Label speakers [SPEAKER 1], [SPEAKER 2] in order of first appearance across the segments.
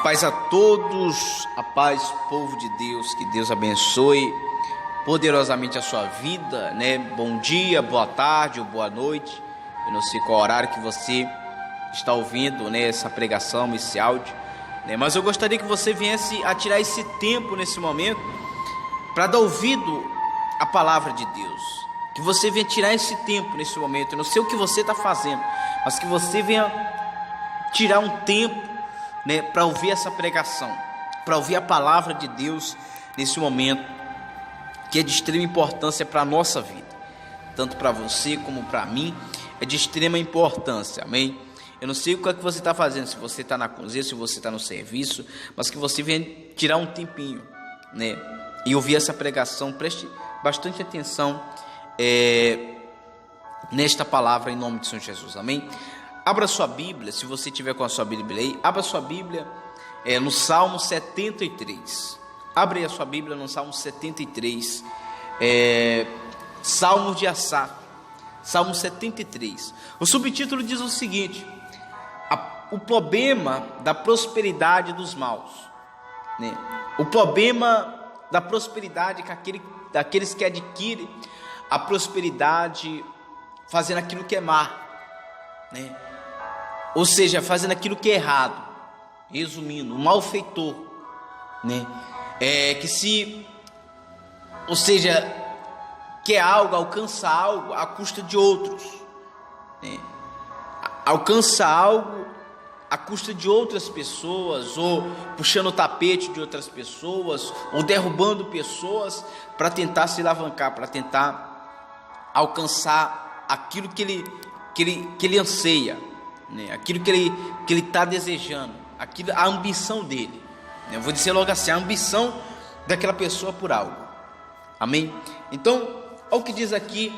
[SPEAKER 1] Paz a todos, a paz, povo de Deus, que Deus abençoe poderosamente a sua vida, né? Bom dia, boa tarde ou boa noite, eu não sei qual horário que você está ouvindo, né, essa pregação, esse áudio, né? Mas eu gostaria que você viesse a tirar esse tempo nesse momento para dar ouvido à palavra de Deus, que você venha tirar esse tempo nesse momento. Eu não sei o que você está fazendo, mas que você venha tirar um tempo, né, para ouvir essa pregação, para ouvir a palavra de Deus nesse momento, que é de extrema importância para a nossa vida, tanto para você como para mim, é de extrema importância, amém? Eu não sei o que é que você está fazendo, se você está na cozinha, se você está no serviço, mas que você venha tirar um tempinho, né, e ouvir essa pregação. Preste bastante atenção nesta palavra em nome de Senhor Jesus, amém? Abra sua Bíblia, se você tiver com a sua Bíblia aí, abra sua Bíblia no Salmo 73. Abre aí a sua Bíblia no Salmo 73, Salmo de Asaf, Salmo 73. O subtítulo diz o seguinte: o problema da prosperidade dos maus, né? O problema da prosperidade daqueles que adquirem a prosperidade fazendo aquilo que é má, né? Ou seja, fazendo aquilo que é errado. Resumindo, o malfeitor, né? Quer algo, alcança algo à custa de outros, né? Alcança algo à custa de outras pessoas, ou puxando o tapete de outras pessoas, ou derrubando pessoas para tentar se alavancar, para tentar alcançar aquilo que ele anseia, né? Aquilo que ele está desejando, a ambição dele, né? Eu vou dizer logo assim, a ambição daquela pessoa por algo, amém? Então, olha o que diz aqui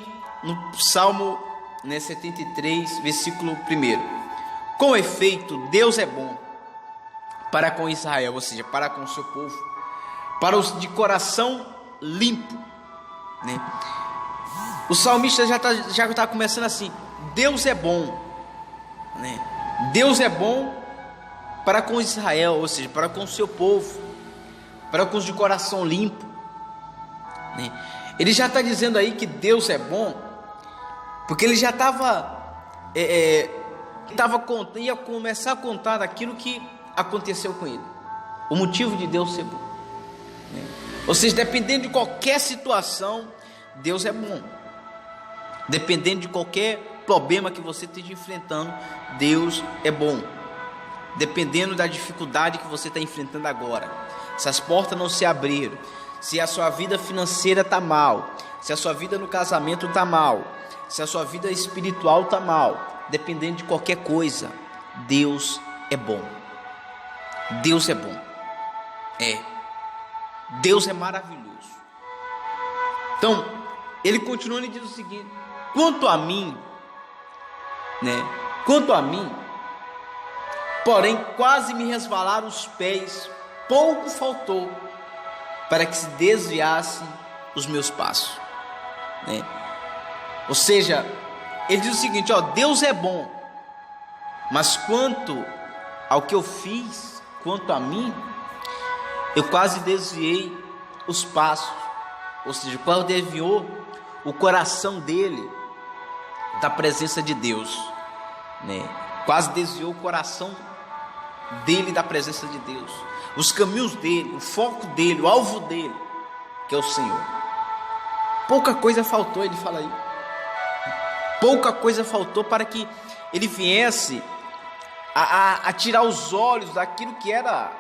[SPEAKER 1] no Salmo, né, 73, versículo 1: com efeito, Deus é bom para com Israel, ou seja, para com o seu povo, para os de coração limpo, né? O salmista já está começando assim: Deus é bom, né? Deus é bom para com Israel, ou seja, para com o seu povo, para com os de coração limpo, né? Ele já está dizendo aí que Deus é bom, porque ele já ia começar a contar daquilo que aconteceu com ele, o motivo de Deus ser bom, né? Ou seja, dependendo de qualquer situação, Deus é bom. Dependendo de qualquer problema que você esteja enfrentando, Deus é bom. Dependendo da dificuldade que você está enfrentando agora, se as portas não se abriram, se a sua vida financeira está mal, se a sua vida no casamento está mal, se a sua vida espiritual está mal, dependendo de qualquer coisa, Deus é bom. Deus é bom. Deus é maravilhoso. Então, ele continua e diz o seguinte: quanto a mim, né? Quanto a mim, porém, quase me resvalaram os pés, pouco faltou para que se desviassem os meus passos, né? Ou seja, ele diz o seguinte: Deus é bom, mas quanto ao que eu fiz, quanto a mim, eu quase desviei os passos, ou seja, quase desviou o coração dele da presença de Deus, né? Quase desviou o coração dele da presença de Deus, os caminhos dele, o foco dele, o alvo dele, que é o Senhor. Pouca coisa faltou, ele fala aí. Pouca coisa faltou para que ele viesse a tirar os olhos daquilo que era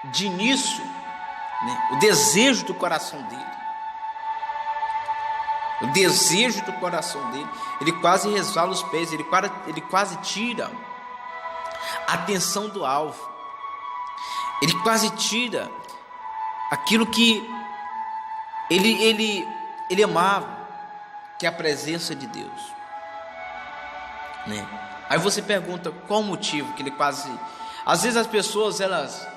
[SPEAKER 1] de início, né, o desejo do coração dele. O desejo do coração dele. Ele quase resvala os pés, ele quase tira a atenção do alvo. Ele quase tira aquilo que ele amava, que é a presença de Deus, né? Aí você pergunta qual o motivo que ele quase... Às vezes as pessoas, elas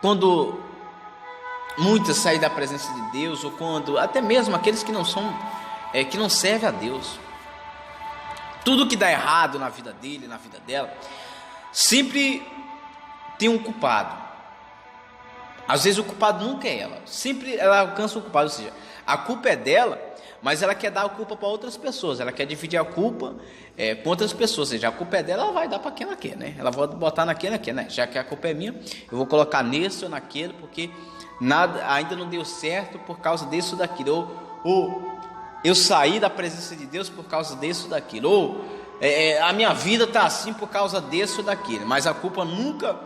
[SPEAKER 1] quando muitas saem da presença de Deus, ou quando até mesmo aqueles que não são, que não servem a Deus, tudo que dá errado na vida dele, na vida dela, sempre tem um culpado. Às vezes o culpado nunca é ela, sempre ela alcança o culpado, ou seja, a culpa é dela, mas ela quer dar a culpa para outras pessoas, ela quer dividir a culpa com outras pessoas, ou seja, a culpa é dela, ela vai dar para quem ela quer, né? Ela vai botar naquele, né? Já que a culpa é minha, eu vou colocar nesse ou naquele, porque nada ainda não deu certo por causa disso ou daquilo, ou eu saí da presença de Deus por causa disso ou daquilo, ou a minha vida está assim por causa disso ou daquilo, mas a culpa nunca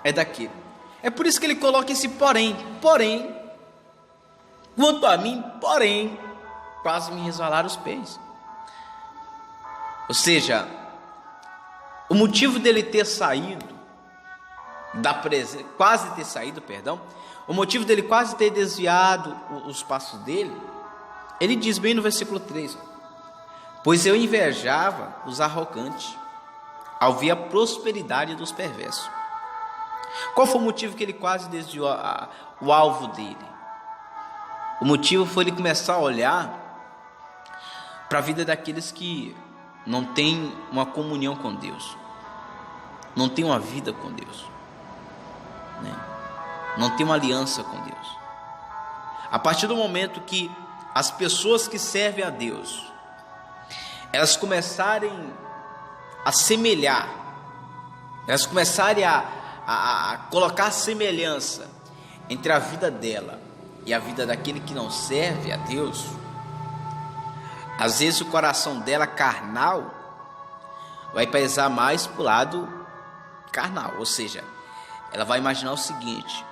[SPEAKER 1] é daquilo. É por isso que ele coloca esse porém, quanto a mim, quase me resvalaram os pés. Ou seja, o motivo dele ter saído da presença, quase ter saído, perdão, o motivo dele quase ter desviado os passos dele, ele diz bem no versículo 3, pois eu invejava os arrogantes, ao ver a prosperidade dos perversos. Qual foi o motivo que ele quase desviou o alvo dele? O motivo foi ele começar a olhar para a vida daqueles que não têm uma comunhão com Deus, não têm uma vida com Deus, né? Não tem uma aliança com Deus. A partir do momento que as pessoas que servem a Deus, elas começarem a semelhar, elas começarem a colocar semelhança entre a vida dela e a vida daquele que não serve a Deus, às vezes o coração dela carnal vai pesar mais para o lado carnal, ou seja, ela vai imaginar o seguinte: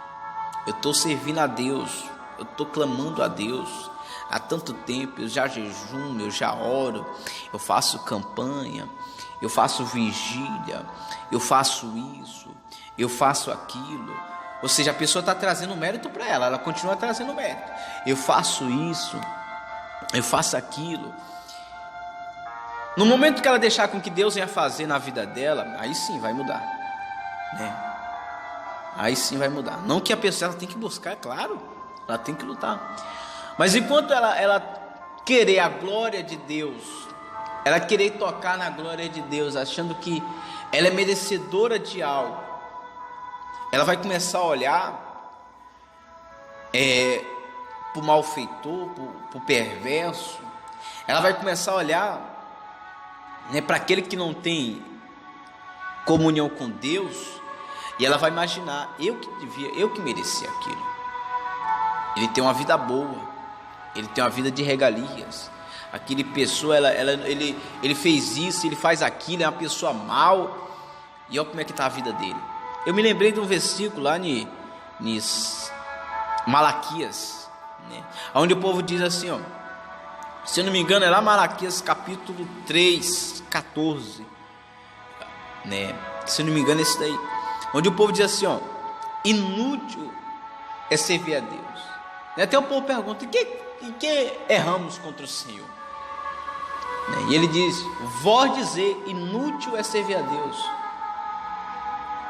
[SPEAKER 1] eu estou servindo a Deus, eu estou clamando a Deus há tanto tempo, eu já jejuo, eu já oro, eu faço campanha, eu faço vigília, eu faço isso, eu faço aquilo. Ou seja, a pessoa está trazendo mérito para ela, ela continua trazendo mérito. Eu faço isso, eu faço aquilo. No momento que ela deixar com que Deus venha fazer na vida dela, aí sim vai mudar, né? Aí sim vai mudar. Não que a pessoa ela tem que buscar, é claro, ela tem que lutar. Mas enquanto ela querer a glória de Deus, ela querer tocar na glória de Deus, achando que ela é merecedora de algo, ela vai começar a olhar para o malfeitor, para o perverso. Ela vai começar a olhar, né, para aquele que não tem comunhão com Deus, e ela vai imaginar: eu que merecia aquilo. Ele tem uma vida boa, ele tem uma vida de regalias. Aquele pessoa, ele fez isso, ele faz aquilo, é uma pessoa mal. E olha como é que está a vida dele. Eu me lembrei de um versículo lá em Malaquias, né, onde o povo diz assim, ó, se eu não me engano é lá Malaquias capítulo 3, 14, né, se eu não me engano é esse daí, onde o povo diz assim, ó, inútil é servir a Deus. E até o povo pergunta: em que erramos contra o Senhor? E ele diz: vós dizer inútil é servir a Deus.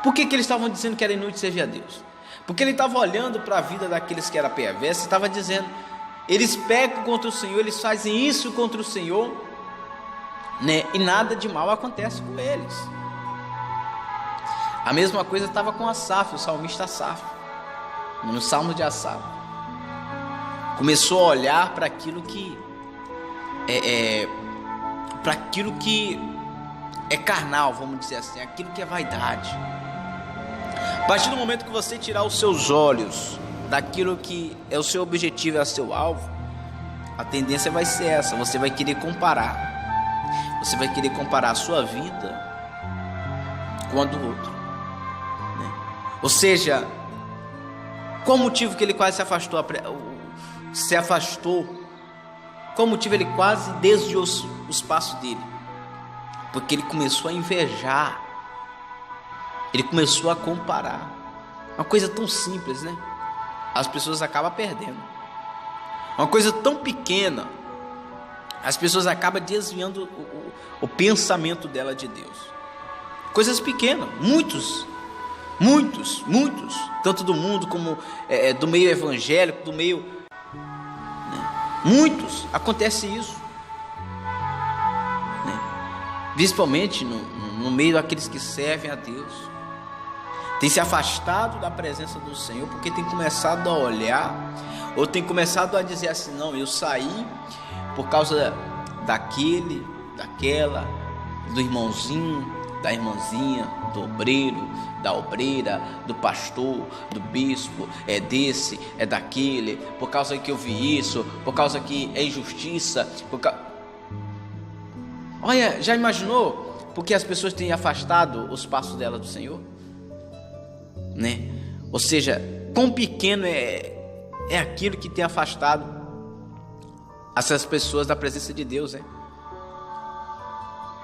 [SPEAKER 1] Por que eles estavam dizendo que era inútil servir a Deus? Porque ele estava olhando para a vida daqueles que eram perversos, estava dizendo: eles pecam contra o Senhor, eles fazem isso contra o Senhor, né? E nada de mal acontece com eles. A mesma coisa estava com Asaf, o salmista Asaf, no Salmo de Asaf. Começou a olhar para aquilo que para aquilo que é carnal, vamos dizer assim, aquilo que é vaidade. A partir do momento que você tirar os seus olhos daquilo que é o seu objetivo, é o seu alvo, a tendência vai ser essa: você vai querer comparar, você vai querer comparar a sua vida com a do outro, né? Ou seja, qual o motivo que ele quase se afastou? Qual o motivo ele quase desviou os passos dele? Porque ele começou a invejar, ele começou a comparar. Uma coisa tão simples, né? As pessoas acabam perdendo. Uma coisa tão pequena, as pessoas acabam desviando o pensamento dela de Deus. Coisas pequenas, muitos, tanto do mundo como do meio evangélico, do meio, né? Muitos, acontece isso, né? Principalmente no meio daqueles que servem a Deus, tem se afastado da presença do Senhor, porque tem começado a olhar, ou tem começado a dizer assim: não, eu saí por causa daquele, daquela, do irmãozinho, da irmãzinha, do obreiro, da obreira, do pastor, do bispo, é desse, é daquele, por causa que eu vi isso, por causa que é injustiça, Olha, já imaginou porque as pessoas têm afastado os passos dela do Senhor? Né? Ou seja, quão pequeno é aquilo que tem afastado essas pessoas da presença de Deus, né?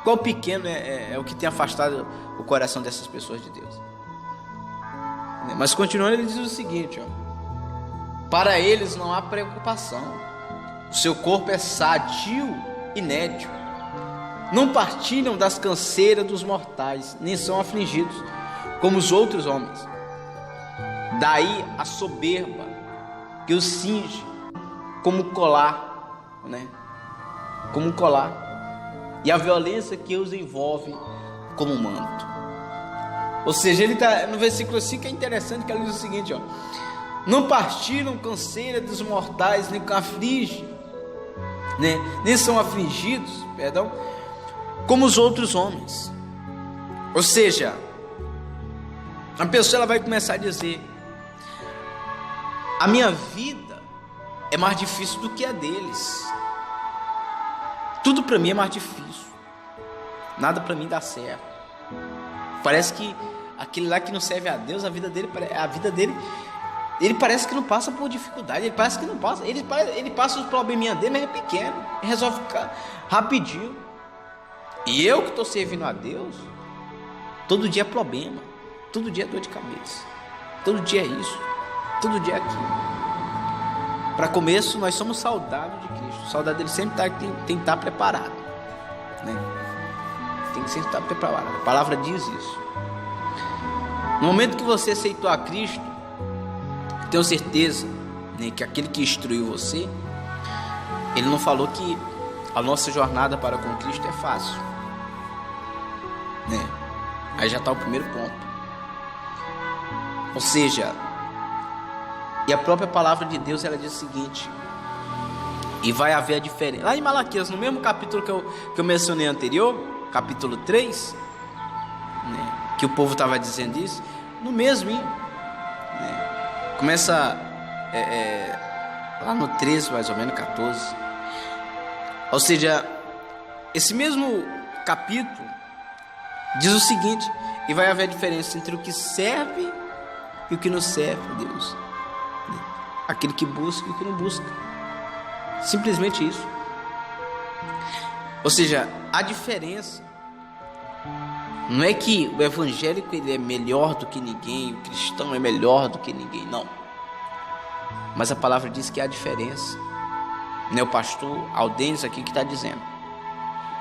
[SPEAKER 1] Quão pequeno é o que tem afastado o coração dessas pessoas de Deus. Mas continuando, ele diz o seguinte, ó: para eles não há preocupação, o seu corpo é sadio e nédio, não partilham das canseiras dos mortais, nem são afligidos como os outros homens. Daí a soberba que os cinge como colar, né? Como colar, e a violência que os envolve como um manto. Ou seja, ele está no versículo 5, é interessante que ele diz o seguinte, ó: não partilham canseira dos mortais, nem afligem, né? Nem são afligidos, perdão, como os outros homens. Ou seja, a pessoa ela vai começar a dizer: a minha vida é mais difícil do que a deles. Tudo para mim é mais difícil. Nada para mim dá certo. Parece que aquele lá que não serve a Deus, a vida dele, ele parece que não passa por dificuldade. Ele parece que não passa. Ele passa os probleminha dele, mas é pequeno. Ele resolve ficar rapidinho. E eu que estou servindo a Deus, todo dia é problema. Todo dia é dor de cabeça. Todo dia é isso. Todo dia é aquilo. Para começo, nós somos soldados de Cristo. O soldado dele sempre tem que estar preparado, né? Tem que sempre estar preparado. A palavra diz isso. No momento que você aceitou a Cristo, tenho certeza, né, que aquele que instruiu você, ele não falou que a nossa jornada para com Cristo é fácil, né? Aí já está o primeiro ponto. Ou seja, e a própria palavra de Deus, ela diz o seguinte: e vai haver a diferença. Lá em Malaquias, no mesmo capítulo que eu mencionei anterior, capítulo 3, né, que o povo estava dizendo isso, no mesmo, né, começa lá no 13, mais ou menos, 14. Ou seja, esse mesmo capítulo diz o seguinte: e vai haver a diferença entre o que serve e o que não serve a Deus, aquele que busca e o que não busca. Simplesmente isso. Ou seja, a diferença não é que o evangélico ele é melhor do que ninguém, o cristão é melhor do que ninguém, não. Mas a palavra diz que há diferença. Não é o pastor Aldenes aqui que está dizendo,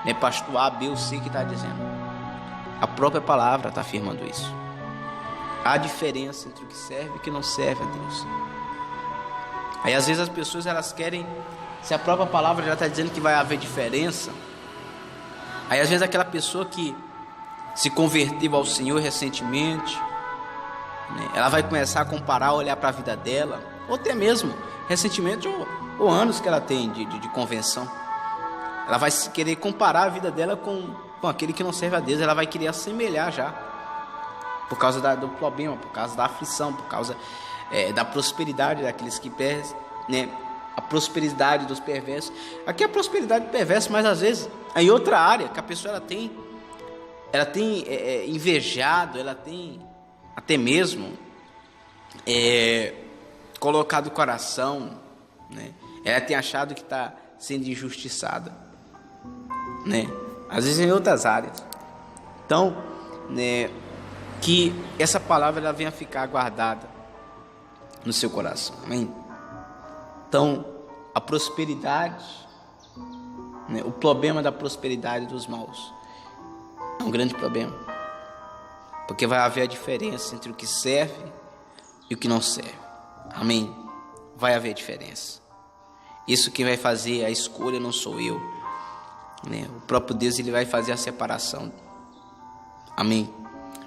[SPEAKER 1] não é pastor A, B ou C que está dizendo. A própria palavra está afirmando isso. Há diferença entre o que serve e o que não serve a Deus. Aí às vezes as pessoas elas querem, se a própria palavra já está dizendo que vai haver diferença, aí às vezes aquela pessoa que se converteu ao Senhor recentemente, né, ela vai começar a comparar, olhar para a vida dela, ou até mesmo recentemente ou anos que ela tem de convenção. Ela vai querer comparar a vida dela com aquele que não serve a Deus. Ela vai querer assemelhar já, por causa do problema, por causa da aflição, por causa da prosperidade daqueles que perdem, né? A prosperidade dos perversos. Aqui é a prosperidade do perverso, mas às vezes em outra área que a pessoa ela tem invejado, ela tem até mesmo colocado o coração, né? Ela tem achado que está sendo injustiçada, né? Às vezes em outras áreas. Então, né, que essa palavra ela venha ficar guardada no seu coração, amém? Então, a prosperidade, né, o problema da prosperidade dos maus é um grande problema, porque vai haver a diferença entre o que serve e o que não serve, amém? Vai haver diferença. Isso quem vai fazer a escolha não sou eu, né? O próprio Deus ele vai fazer a separação, Amém?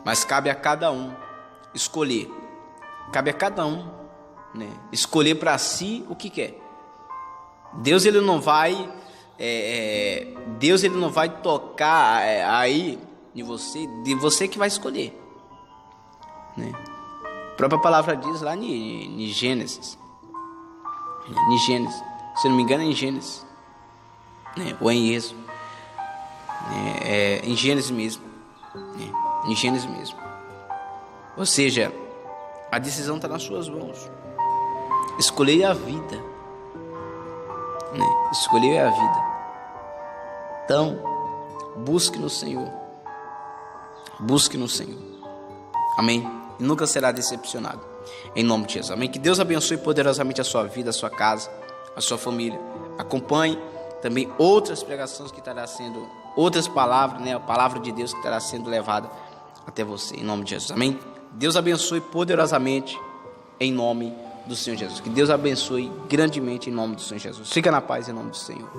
[SPEAKER 1] Mas cabe a cada um escolher. Cabe a cada um, né, escolher para si o que quer. Deus ele não vai tocar aí em você, de você que vai escolher, né? A própria palavra diz lá em Gênesis, se não me engano é em Gênesis, né, ou em Êxodo, em Gênesis mesmo, né, em Gênesis mesmo. Ou seja, a decisão está nas suas mãos. Escolher a vida, né? Escolher a vida. Então, busque no Senhor. Busque no Senhor. Amém? E nunca será decepcionado. Em nome de Jesus. Amém? Que Deus abençoe poderosamente a sua vida, a sua casa, a sua família. Acompanhe também outras pregações que estará sendo, outras palavras, né? A palavra de Deus que estará sendo levada até você. Em nome de Jesus. Amém? Deus abençoe poderosamente em nome do Senhor Jesus. Que Deus abençoe grandemente em nome do Senhor Jesus. Fica na paz em nome do Senhor.